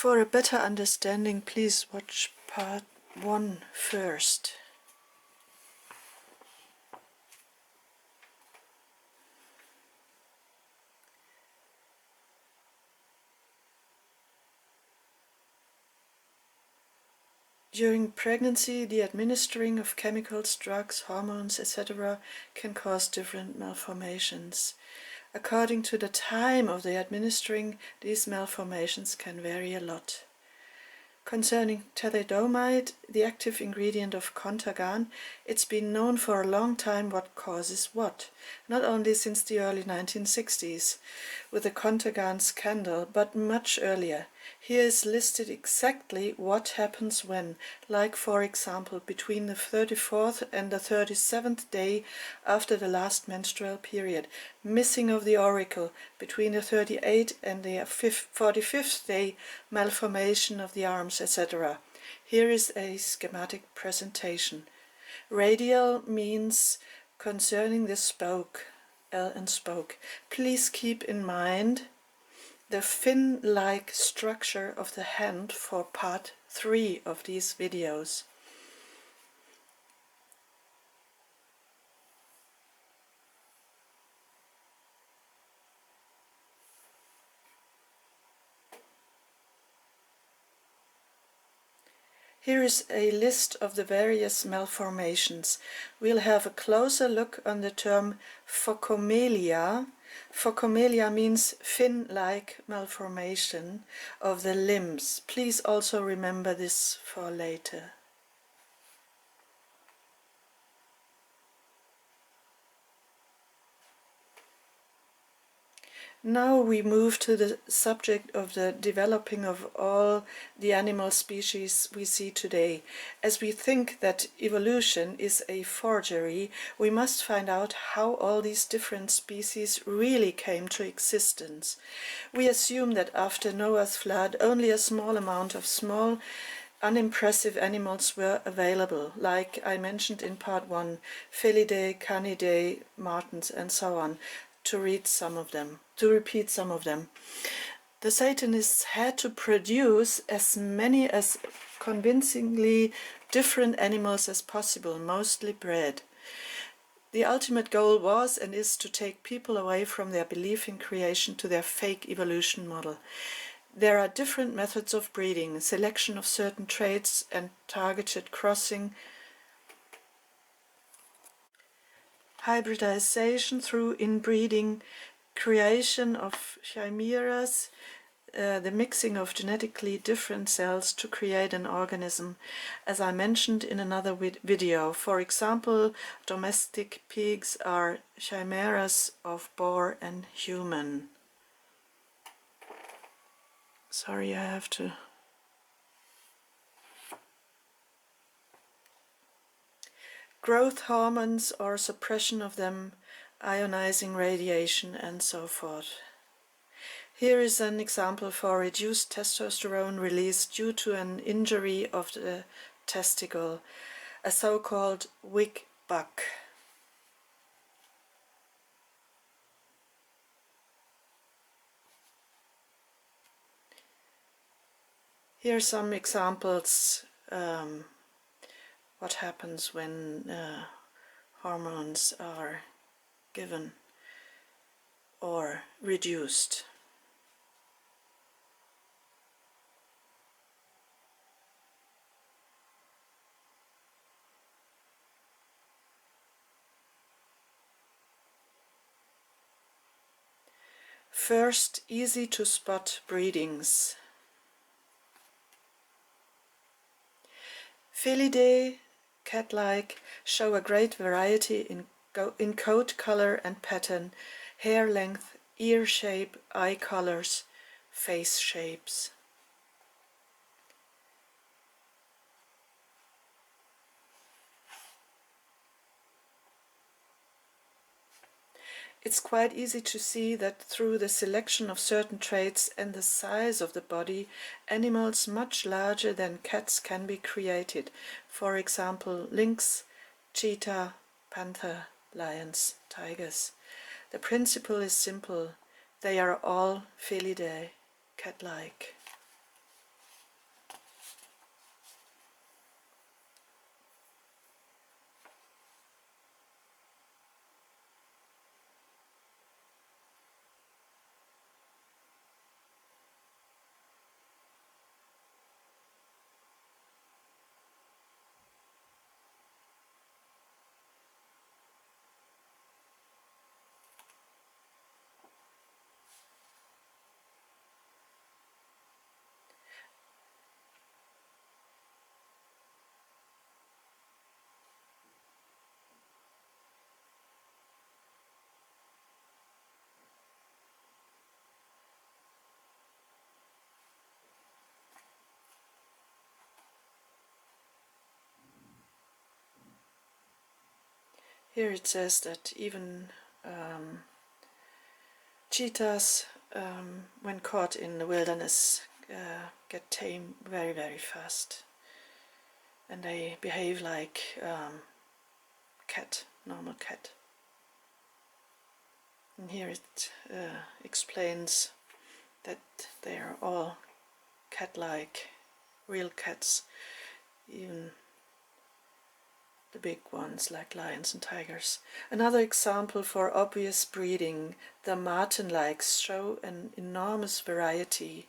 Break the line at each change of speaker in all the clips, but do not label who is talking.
For a better understanding, please watch part 1 first. During pregnancy, the administering of chemicals, drugs, hormones, etc. can cause different malformations. According to the time of the administering, these malformations can vary a lot. Concerning thalidomide, the active ingredient of Contagan, it's been known for a long time what causes what, not only since the early 1960s with the Contagan scandal, but much earlier. Here is listed exactly what happens when, like for example between the 34th and the 37th day after the last menstrual period, missing of the auricle, between the 38th and the 45th day, malformation of the arms, etc. Here is a schematic presentation. Radial means concerning the spoke, L and spoke. Please keep in mind the fin-like structure of the hand for part 3 of these videos. Here is a list of the various malformations. We'll have a closer look on the term phocomelia. Phocomelia means fin-like malformation of the limbs. Please also remember this for later. Now we move to the subject of the developing of all the animal species we see today. As we think that evolution is a forgery, we must find out how all these different species really came to existence. We assume that after Noah's flood only a small amount of small, unimpressive animals were available, like I mentioned in part 1, Felidae, Canidae, martens and so on, to repeat some of them. The Satanists had to produce as many as convincingly different animals as possible, mostly bred. The ultimate goal was and is to take people away from their belief in creation to their fake evolution model. There are different methods of breeding, selection of certain traits and targeted crossing, hybridization through inbreeding, creation of chimeras, the mixing of genetically different cells to create an organism, as I mentioned in another video. For example, domestic pigs are chimeras of boar and human. Sorry, I have to... Growth hormones or suppression of them, ionizing radiation and so forth. Here is an example for reduced testosterone release due to an injury of the testicle, a so-called wig bug. Here are some examples what happens when hormones are given or reduced. First, easy to spot breedings. Felidae, cat-like, show a great variety in coat color and pattern, hair length, ear shape, eye colors, face shapes. It's quite easy to see that through the selection of certain traits and the size of the body, animals much larger than cats can be created. For example, lynx, cheetah, panther, lions, tigers. The principle is simple. They are all Felidae, cat-like. Here it says that even cheetahs, when caught in the wilderness, get tame very, very fast. And they behave like normal cat. And here it explains that they are all cat-like, real cats, even the big ones like lions and tigers. Another example for obvious breeding, the marten-likes show an enormous variety.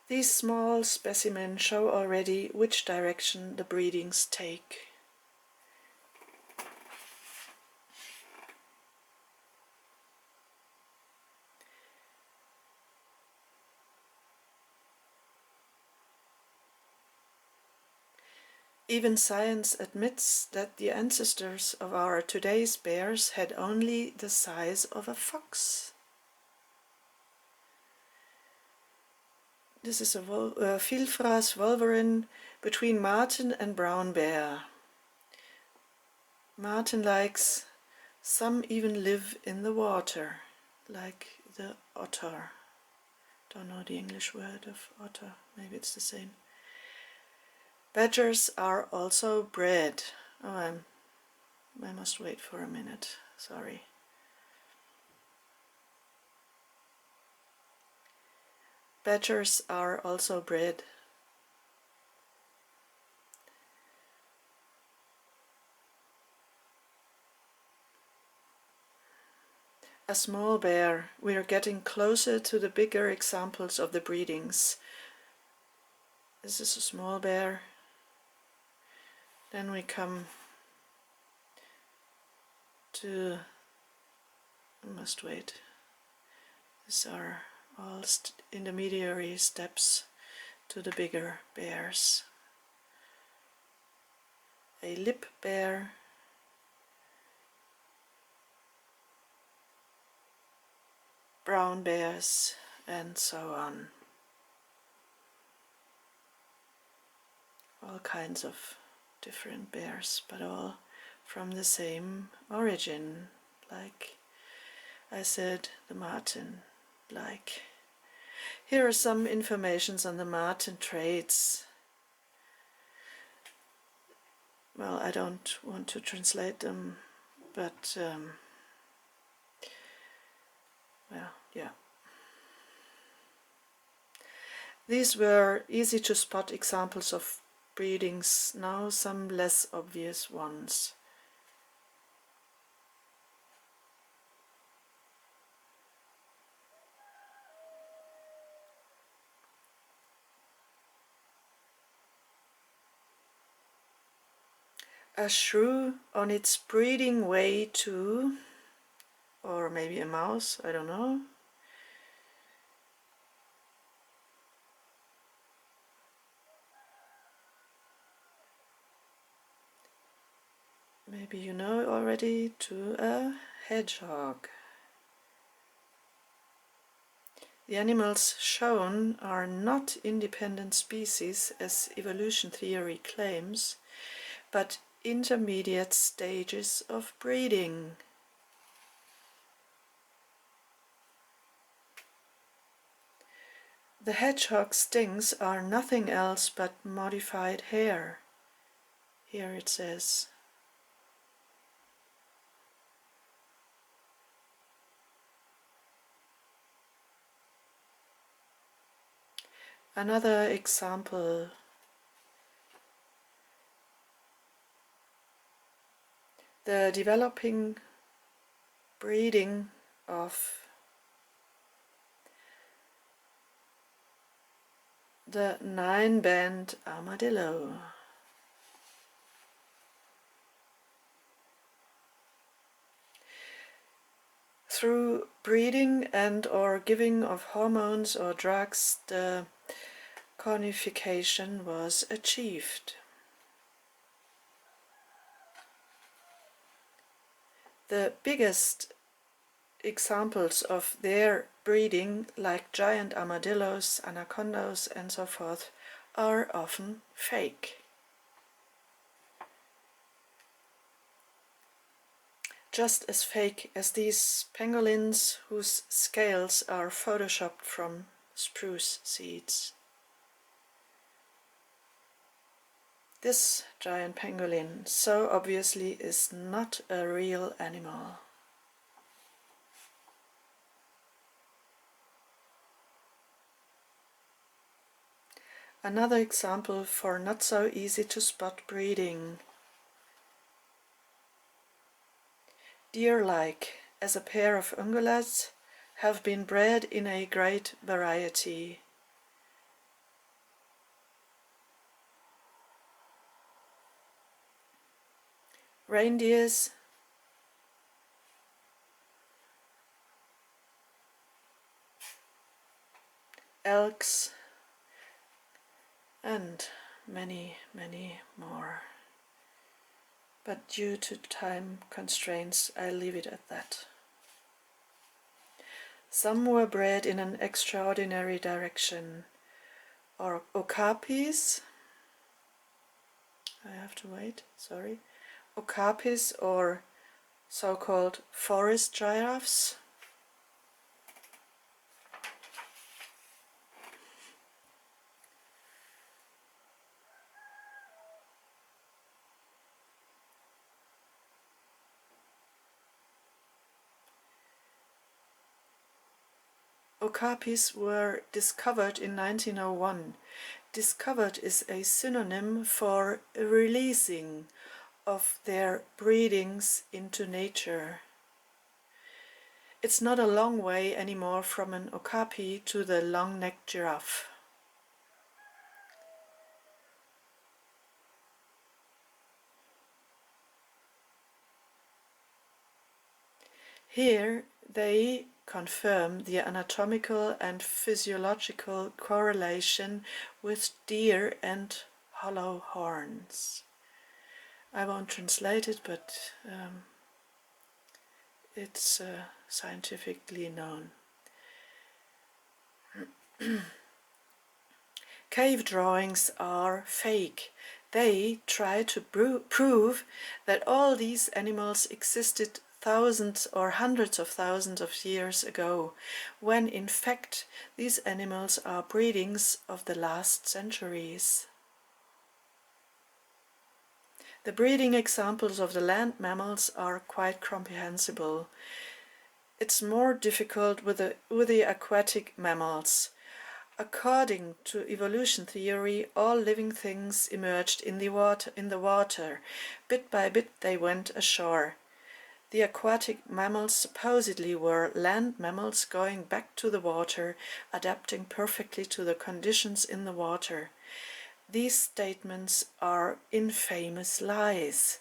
These small specimens show already which direction the breedings take. Even science admits that the ancestors of our today's bears had only the size of a fox. This is a Vielfraß wolverine between marten and brown bear. Marten-likes, some even live in the water, like the otter. Don't know the English word of otter, maybe it's the same. Badgers are also bred. Oh, I must wait for a minute, sorry. Badgers are also bred. A small bear. We are getting closer to the bigger examples of the breedings. This is a small bear. Then we come to, I must wait. These are all intermediary steps to the bigger bears. A lip bear, brown bears, and so on. All kinds of different bears, but all from the same origin, like I said, the marten-like. Here are some informations on the marten traits. Well, I don't want to translate them, but well, yeah. These were easy to spot examples of breedings, now some less obvious ones. A shrew on its breeding way to, or maybe a mouse, I don't know. Maybe you know already, to a hedgehog. The animals shown are not independent species as evolution theory claims, but intermediate stages of breeding. The hedgehog stings are nothing else but modified hair. Here it says. Another example. The developing breeding of the 9-band armadillo. Through breeding and or giving of hormones or drugs, the cornification was achieved. The biggest examples of their breeding, like giant armadillos, anacondas and so forth, are often fake. Just as fake as these pangolins whose scales are photoshopped from spruce seeds. This giant pangolin so obviously is not a real animal. Another example for not so easy to spot breeding. Deer-like as a pair of ungulates have been bred in a great variety. Reindeers, elks, and many, many more. But due to time constraints, I'll leave it at that. Some were bred in an extraordinary direction, or okapis, I have to wait, sorry, okapis or so-called forest giraffes. Okapis were discovered in 1901. Discovered is a synonym for releasing of their breedings into nature. It's not a long way anymore from an okapi to the long-necked giraffe. Here they confirm the anatomical and physiological correlation with deer and hollow horns. I won't translate it, but it's scientifically known. Cave drawings are fake. They try to prove that all these animals existed thousands or hundreds of thousands of years ago, when in fact these animals are breedings of the last centuries. The breeding examples of the land mammals are quite comprehensible. It's more difficult with the aquatic mammals. According to evolution theory, all living things emerged in the water. Bit by bit they went ashore. The aquatic mammals supposedly were land mammals going back to the water, adapting perfectly to the conditions in the water. These statements are infamous lies.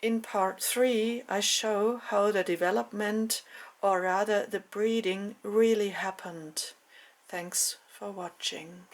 In part 3, I show how the development, or rather the breeding, really happened. Thanks for watching.